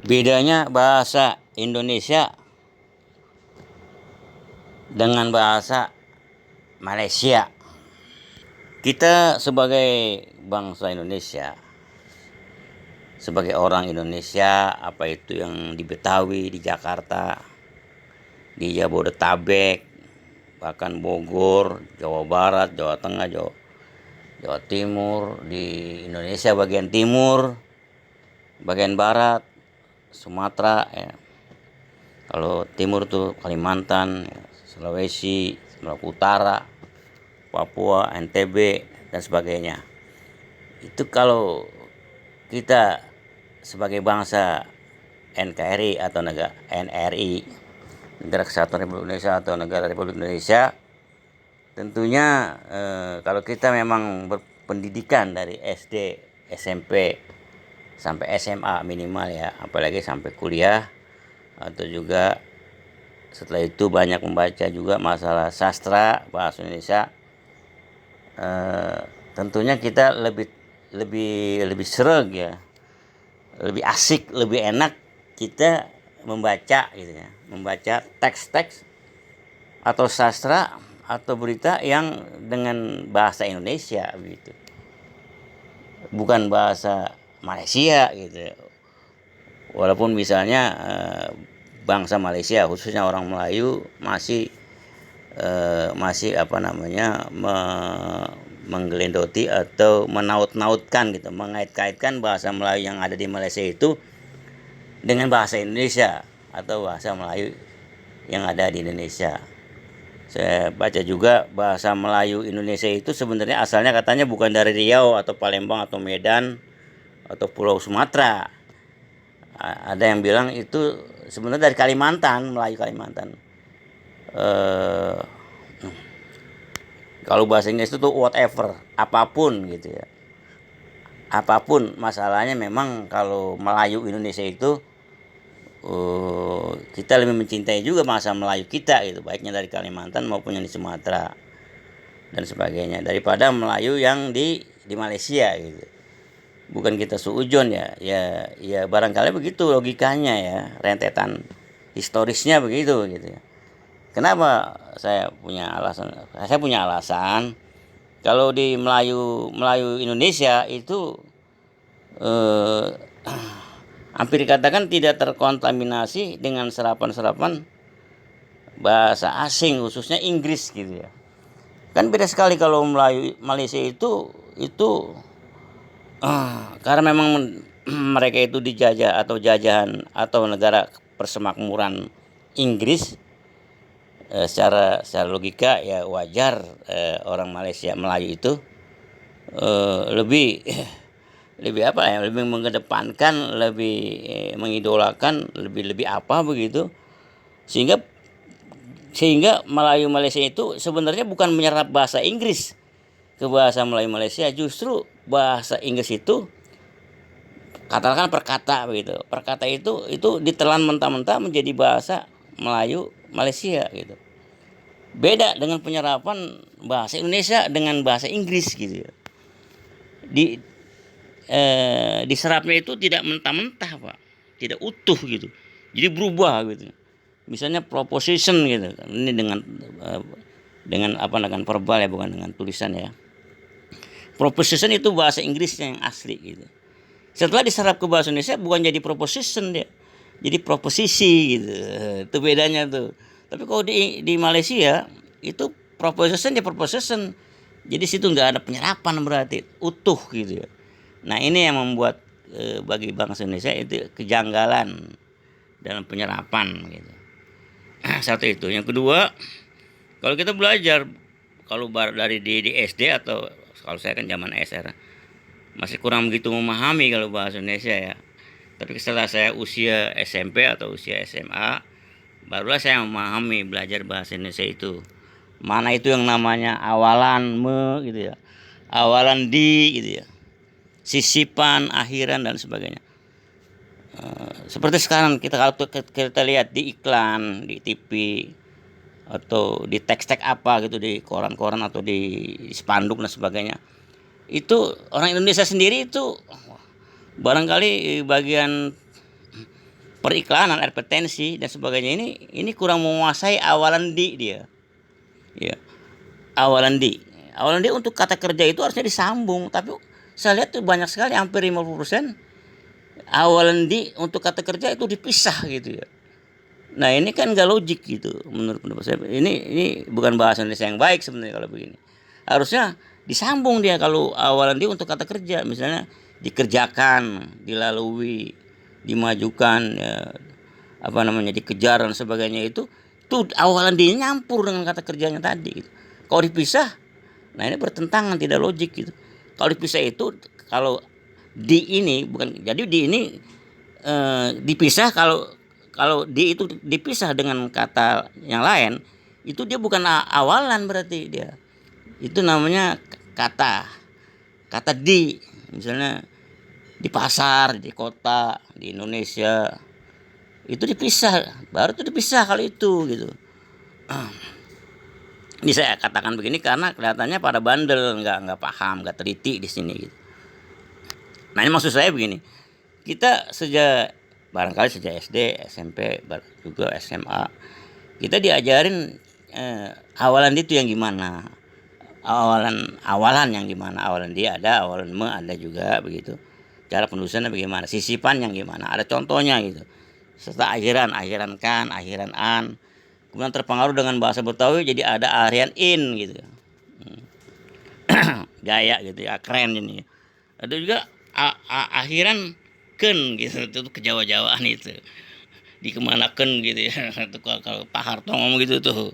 Bedanya bahasa Indonesia dengan bahasa Malaysia. Kita sebagai bangsa Indonesia, sebagai orang Indonesia, apa itu yang di Betawi, di Jakarta, di Jabodetabek, bahkan Bogor, Jawa Barat, Jawa Tengah, Jawa Timur, di Indonesia bagian timur, bagian barat, Sumatera, ya. Kalau timur tuh Kalimantan, ya, Sulawesi, Maluku Utara, Papua, NTB, dan sebagainya. Itu kalau kita sebagai bangsa NKRI atau negara NRI, Negara Kesatuan Republik Indonesia atau Negara Republik Indonesia, tentunya kalau kita memang berpendidikan dari SD, SMP, sampai SMA minimal ya, apalagi sampai kuliah, atau juga setelah itu banyak membaca juga masalah sastra bahasa Indonesia, tentunya kita lebih sereg ya, lebih asik, lebih enak kita membaca gitu ya, membaca teks-teks atau sastra atau berita yang dengan bahasa Indonesia gitu, bukan bahasa Malaysia gitu. Walaupun misalnya bangsa Malaysia khususnya orang Melayu masih menggelendoti atau menaut-nautkan gitu, mengait-kaitkan bahasa Melayu yang ada di Malaysia itu dengan bahasa Indonesia atau bahasa Melayu yang ada di Indonesia. Saya baca juga bahasa Melayu Indonesia itu sebenarnya asalnya katanya bukan dari Riau atau Palembang atau Medan atau Pulau Sumatera. Ada yang bilang itu sebenarnya dari Kalimantan, Melayu Kalimantan. Kalau bahasa Inggris itu whatever, apapun gitu ya. Apapun masalahnya, memang kalau Melayu Indonesia itu kita lebih mencintai juga bahasa Melayu kita gitu, baiknya dari Kalimantan maupun yang di Sumatera dan sebagainya, daripada Melayu yang di Malaysia gitu. Bukan kita suujon ya barangkali begitu logikanya ya, rentetan historisnya begitu gitu ya. Kenapa saya punya alasan? Saya punya alasan kalau di Melayu Indonesia itu hampir dikatakan tidak terkontaminasi dengan serapan-serapan bahasa asing, khususnya Inggris gitu ya. Kan beda sekali kalau Melayu Malaysia itu karena memang mereka itu dijajah atau jajahan atau negara persemakmuran Inggris, secara logika ya wajar orang Malaysia Melayu itu lebih lebih mengedepankan, lebih mengidolakan, lebih apa begitu, sehingga Melayu Malaysia itu sebenarnya bukan menyerap bahasa Inggris ke bahasa Melayu Malaysia, justru bahasa Inggris itu katakan perkata begitu. Perkata itu ditelan mentah-mentah menjadi bahasa Melayu Malaysia gitu. Beda dengan penyerapan bahasa Indonesia dengan bahasa Inggris gitu. Diserapnya itu tidak mentah-mentah, Pak. Tidak utuh gitu. Jadi berubah gitu. Misalnya proposition gitu. Ini dengan verbal ya, bukan dengan tulisan ya. Proposition itu bahasa Inggrisnya yang asli gitu. Setelah diserap ke bahasa Indonesia bukan jadi proposition dia, jadi proposisi gitu. Itu bedanya tuh. Tapi kalau di Malaysia itu proposition ya proposition. Jadi situ nggak ada penyerapan, berarti utuh gitu ya. Nah ini yang membuat bagi bangsa Indonesia itu kejanggalan dalam penyerapan gitu. Satu itu. Yang kedua, kalau kita belajar kalau dari di SD atau kalau saya kan zaman SR masih kurang begitu memahami kalau bahasa Indonesia ya. Tapi setelah saya usia SMP atau usia SMA, barulah saya memahami belajar bahasa Indonesia itu. Mana itu yang namanya awalan me gitu ya, awalan di gitu ya, sisipan, akhiran dan sebagainya. Seperti sekarang kita lihat di iklan, di TV atau di teks-teks apa gitu, di koran-koran atau di spanduk dan sebagainya. Itu orang Indonesia sendiri itu barangkali bagian periklanan, advertensi dan sebagainya ini kurang menguasai awalan di dia. Ya, awalan di. Awalan di untuk kata kerja itu harusnya disambung, tapi saya lihat tuh banyak sekali, hampir 50% awalan di untuk kata kerja itu dipisah gitu ya. Nah, ini kan nggak logik gitu menurut pendapat saya. Ini bukan bahasa Indonesia yang baik sebenarnya kalau begini. Harusnya disambung dia kalau awalan dia untuk kata kerja, misalnya dikerjakan, dilalui, dimajukan, ya, dikejar dan sebagainya, itu tuh awalan dia nyampur dengan kata kerjanya tadi gitu. Kalau dipisah, nah ini bertentangan, tidak logik gitu. Kalau dipisah itu, kalau di ini bukan, jadi di ini dipisah, kalau di itu dipisah dengan kata yang lain, itu dia bukan awalan, berarti dia itu namanya kata di, misalnya di pasar, di kota, di Indonesia, itu dipisah, baru itu dipisah kalau itu gitu. Ini saya katakan begini karena kelihatannya pada bandel, nggak paham, nggak teliti di sini gitu. Nah, ini maksud saya begini, kita barangkali sejak SD, SMP, juga SMA, kita diajarin awalan itu yang gimana, awalan yang gimana, awalan dia ada, awalan ada juga begitu. Cara penulisannya bagaimana, sisipan yang gimana, ada contohnya gitu. Serta akhiran kan, akhiran an. Kemudian terpengaruh dengan bahasa Betawi jadi ada arian in gitu. Gaya gitu ya, keren ini. Ada juga akhiran ken gitu, itu kejawa-jawaan itu. Dikemanakan gitu ya. Itu kalau Pak Harto ngomong gitu tuh.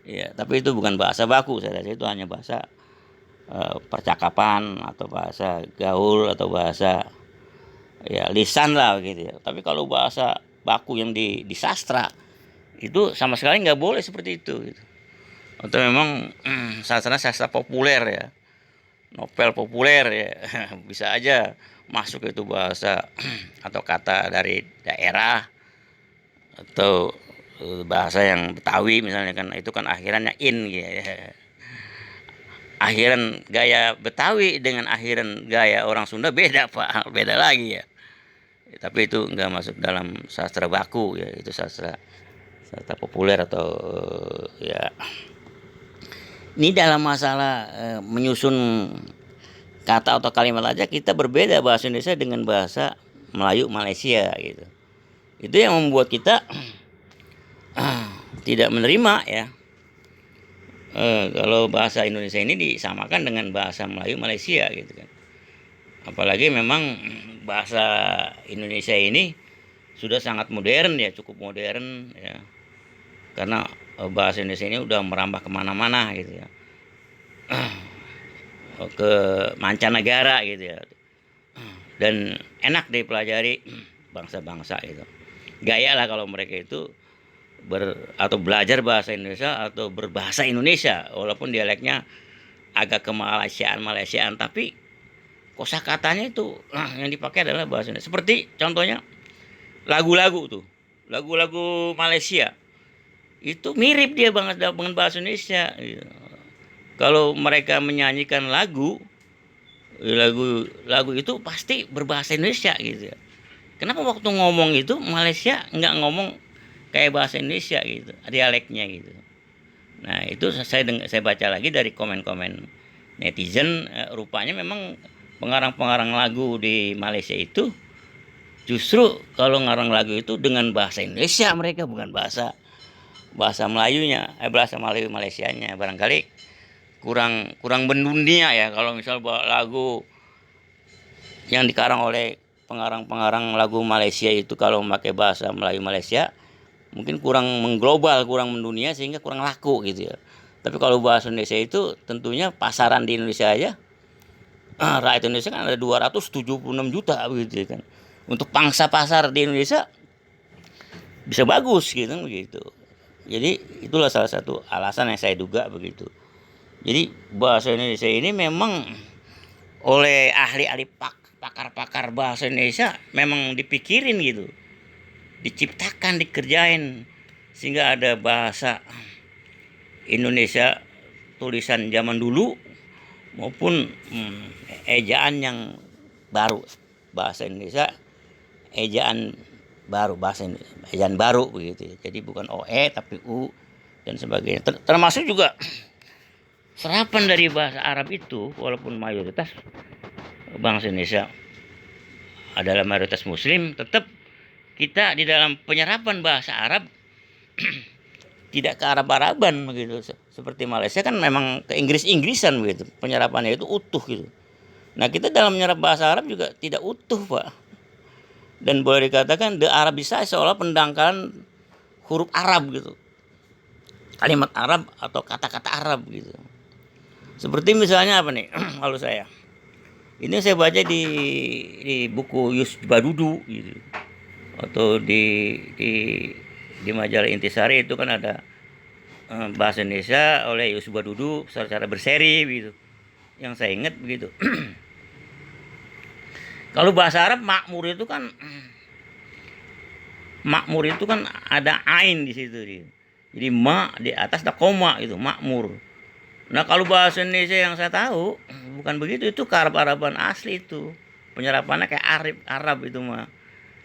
Ya, tapi itu bukan bahasa baku, saya rasa itu hanya bahasa percakapan atau bahasa gaul atau bahasa ya lisan lah gitu ya. Tapi kalau bahasa baku yang di sastra itu sama sekali nggak boleh seperti itu gitu. Atau memang sastra populer ya, novel populer ya, bisa aja masuk itu bahasa atau kata dari daerah atau bahasa yang Betawi misalnya, kan itu kan akhirannya in gitu ya. Akhiran gaya Betawi dengan akhiran gaya orang Sunda beda Pak, beda lagi ya. Tapi itu nggak masuk dalam sastra baku ya, itu sastra populer atau ya. Ini dalam masalah menyusun kata atau kalimat aja kita berbeda bahasa Indonesia dengan bahasa Melayu Malaysia gitu. Itu yang membuat kita tidak menerima ya. Kalau bahasa Indonesia ini disamakan dengan bahasa Melayu Malaysia gitu kan. Apalagi memang bahasa Indonesia ini sudah sangat modern ya, cukup modern ya. Karena bahasa Indonesia ini udah merambah kemana-mana gitu ya. Ke mancanegara gitu ya. Dan enak dipelajari bangsa-bangsa itu. Gaya lah kalau mereka itu atau belajar bahasa Indonesia atau berbahasa Indonesia walaupun dialeknya agak ke Malaysiaan, tapi kosakatanya itu yang dipakai adalah bahasa Indonesia. Seperti contohnya lagu-lagu Malaysia itu mirip dia banget dengan bahasa Indonesia gitu. Kalau mereka menyanyikan lagu itu pasti berbahasa Indonesia gitu ya. Kenapa waktu ngomong itu Malaysia nggak ngomong kayak bahasa Indonesia gitu, dialeknya gitu. Nah, itu saya baca lagi dari komen-komen netizen, rupanya memang pengarang-pengarang lagu di Malaysia itu justru kalau ngarang lagu itu dengan bahasa Indonesia mereka, bukan bahasa Melayunya, bahasa Melayu Malaysianya. Barangkali kurang mendunia ya kalau misal lagu yang dikarang oleh pengarang-pengarang lagu Malaysia itu kalau memakai bahasa Melayu Malaysia mungkin kurang mengglobal, kurang mendunia sehingga kurang laku gitu ya. Tapi kalau bahasa Indonesia itu tentunya pasaran di Indonesia aja, rakyat Indonesia kan ada 276 juta begitu kan. Untuk pangsa pasar di Indonesia bisa bagus gitu begitu. Jadi itulah salah satu alasan yang saya duga begitu. Jadi bahasa Indonesia ini memang oleh ahli-ahli pakar-pakar bahasa Indonesia memang dipikirin gitu, diciptakan, dikerjain sehingga ada bahasa Indonesia tulisan zaman dulu maupun ejaan yang baru, bahasa Indonesia ejaan baru, bahasa ini bacaan baru begitu ya. Jadi bukan OE tapi U dan sebagainya. Termasuk juga serapan dari bahasa Arab itu, walaupun mayoritas bangsa Indonesia adalah mayoritas Muslim, tetap kita di dalam penyerapan bahasa Arab tidak ke Arab-Araban begitu. Seperti Malaysia kan memang ke Inggris-Inggrisan begitu. Penyerapannya itu utuh gitu. Nah, kita dalam menyerap bahasa Arab juga tidak utuh, Pak. Dan boleh dikatakan the Arabisasi seolah pendangkalan huruf Arab gitu. Kalimat Arab atau kata-kata Arab gitu. Seperti misalnya apa nih? Kalau saya ini saya baca di buku Yus Badudu gitu. Atau di majalah Intisari itu kan ada bahasa Indonesia oleh Yus Badudu secara berseri gitu. Yang saya ingat begitu. Kalau bahasa Arab makmur itu kan ada ain di situ dia. Jadi ma di atas ada koma itu makmur. Nah, kalau bahasa Indonesia yang saya tahu bukan begitu, itu ke Arab-Araban asli itu. Penyerapannya kayak Arab itu mah.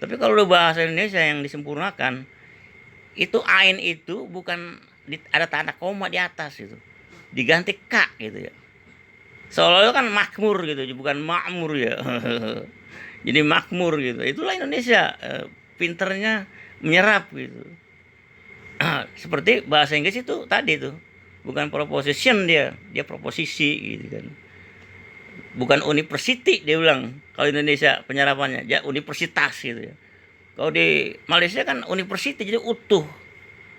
Tapi kalau udah bahasa Indonesia yang disempurnakan, itu ain itu bukan ada tanda koma di atas itu. Diganti ka gitu ya. Seolah-olah kan makmur gitu, bukan makmur ya. Jadi makmur gitu. Itulah Indonesia pinternya menyerap gitu. Seperti bahasa Inggris itu tadi tuh, bukan proposition dia proposisi gitu kan. Bukan university dia bilang. Kalau Indonesia penyerapannya ya universitas gitu ya. Kalau di Malaysia kan university jadi utuh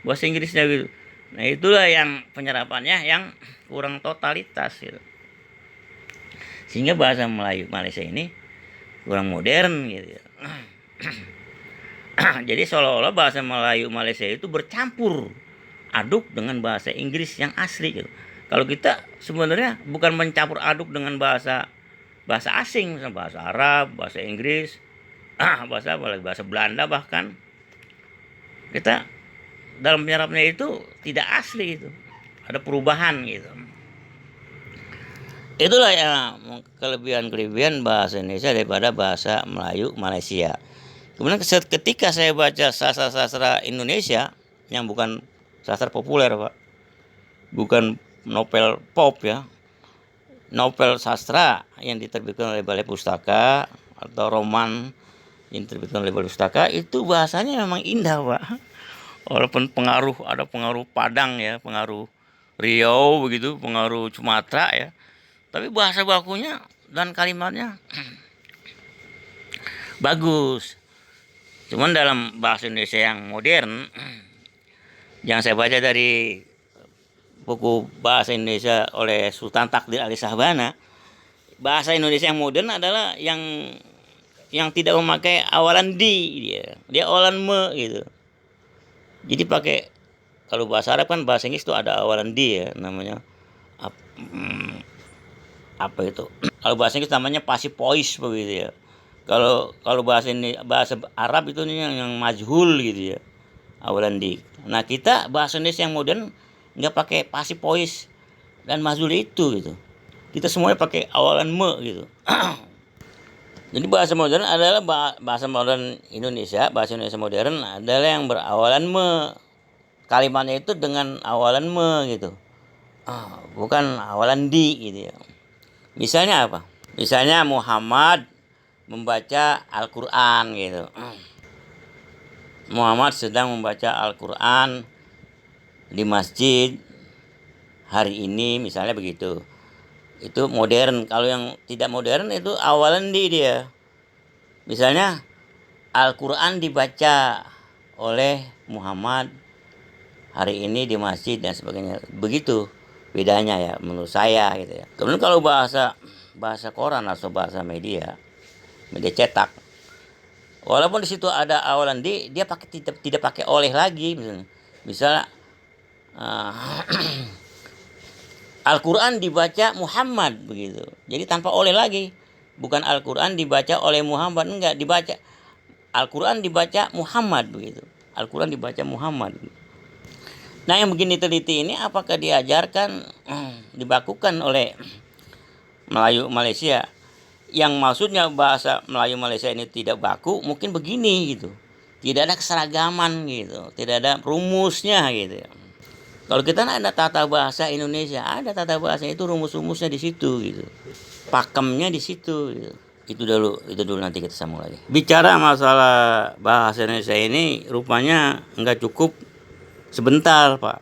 bahasa Inggrisnya gitu. Nah, itulah yang penyerapannya yang kurang totalitas gitu. Sehingga bahasa Melayu Malaysia ini kurang modern gitu ya. Jadi seolah-olah bahasa Melayu Malaysia itu bercampur aduk dengan bahasa Inggris yang asli gitu. Kalau kita sebenarnya bukan mencampur aduk dengan bahasa asing, misalnya bahasa Arab, bahasa Inggris, bahasa Belanda bahkan. Kita dalam penyerapnya itu tidak asli gitu. Ada perubahan gitu. Itulah ya kelebihan bahasa Indonesia daripada bahasa Melayu Malaysia. Kemudian ketika saya baca sastra Indonesia yang bukan sastra populer, Pak. Bukan novel pop ya. Novel sastra yang diterbitkan oleh Balai Pustaka atau roman yang diterbitkan oleh Balai Pustaka itu bahasanya memang indah, Pak. Walaupun ada pengaruh Padang ya, pengaruh Riau begitu, pengaruh Sumatera ya. Tapi bahasa bakunya dan kalimatnya bagus. Cuman dalam bahasa Indonesia yang modern, yang saya baca dari buku bahasa Indonesia oleh Sultan Takdir Ali Sahbana, bahasa Indonesia yang modern adalah yang tidak memakai awalan di dia awalan me gitu. Jadi pakai, kalau bahasa Arab kan bahasa Inggris itu ada awalan di ya, namanya apa itu? Kalau bahasa Inggris namanya passive voice begitu ya. Kalau bahasa Arab itu yang majhul gitu ya. Awalan di. Nah, kita bahasa Indonesia yang modern enggak pakai passive voice dan majhul itu gitu. Kita semuanya pakai awalan me gitu. Jadi bahasa modern adalah bahasa modern Indonesia, bahasa Indonesia modern adalah yang berawalan me. Kalimatnya itu dengan awalan me gitu. Bukan awalan di gitu ya. Misalnya apa? Misalnya Muhammad membaca Al-Quran gitu. Muhammad sedang membaca Al-Quran di masjid hari ini, misalnya begitu. Itu modern. Kalau yang tidak modern itu awalan di dia. Misalnya Al-Quran dibaca oleh Muhammad hari ini di masjid dan sebagainya. Begitu bedanya ya menurut saya gitu ya. Kemudian kalau bahasa koran atau bahasa media cetak, walaupun di situ ada awalan di, dia tidak pakai oleh lagi misalnya Al-Quran dibaca Muhammad begitu. Jadi tanpa oleh lagi. Bukan Al-Quran dibaca oleh Muhammad, enggak, dibaca Al-Quran dibaca Muhammad begitu. Al-Quran dibaca Muhammad. Nah, yang begini teliti ini apakah diajarkan dibakukan oleh Melayu Malaysia? Yang maksudnya bahasa Melayu Malaysia ini tidak baku, mungkin begini gitu. Tidak ada keseragaman gitu, tidak ada rumusnya gitu. Kalau kita ada tata bahasa Indonesia, ada tata bahasa itu rumus-rumusnya di situ gitu. Pakemnya di situ gitu. Itu dulu nanti kita sambung lagi. Bicara masalah bahasa Indonesia ini rupanya nggak cukup sebentar, Pak.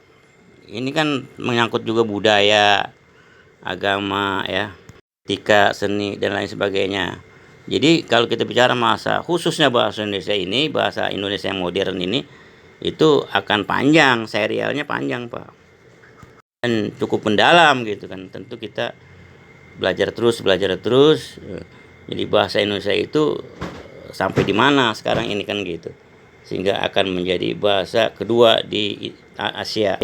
Ini kan menyangkut juga budaya, agama ya, etika, seni dan lain sebagainya. Jadi kalau kita bicara masa khususnya bahasa Indonesia ini, bahasa Indonesia yang modern ini itu akan panjang, serialnya panjang, Pak. Dan cukup mendalam gitu kan. Tentu kita belajar terus. Jadi bahasa Indonesia itu sampai di mana sekarang ini kan gitu. Sehingga akan menjadi bahasa kedua di Asia.